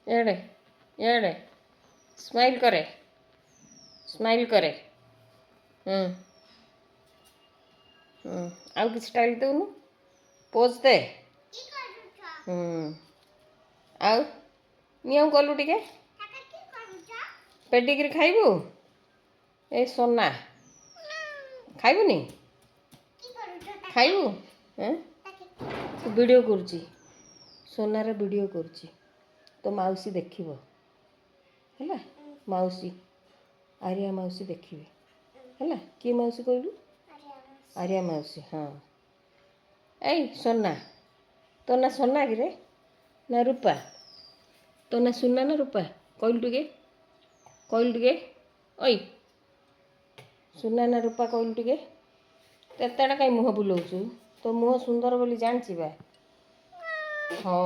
ଏଡ଼େ ଏଡ଼େ ସ୍ମାଇଲ୍ କରେ ସ୍ମାଇଲ୍ କରେ। ଆଉ କିଛି ଷ୍ଟାଇଲ୍ ଦେଉନୁ ପୋଜ୍ ଦେ। ଆଉ ମିଆଁ କଲୁ ଟିକେ ପେଟିକିରି ଖାଇବୁ। ଏ সোনা ଖାଇବୁନି ଖାଇବୁ ଭିଡ଼ିଓ କରୁଛି সোନାର ଭିଡ଼ିଓ କରୁଛି ତ ମାଉସୀ ଦେଖିବ ହେଲା ମାଉସୀ ଆରିଆ ମାଉସୀ ଦେଖିବେ ହେଲା କିଏ ମାଉସୀ କହିଲୁ ଆରିଆ ମାଉସୀ ହଁ ଏଇ সোନା ତୋ ନା সোନା କିରେ ନା ରୂପା ତୋ ନା ସୁନା ନା ରୂପା କହିଲୁ ଟିକେ ଓଇ ସୁନା ନା ରୂପା କହିଲୁ ଟିକେ ଏତେଟା କାହିଁ ମୁହଁ ବୁଲଉଛୁ ତୋ ମୁହଁ ସୁନ୍ଦର ବୋଲି ଜାଣିଛି ବା ହଁ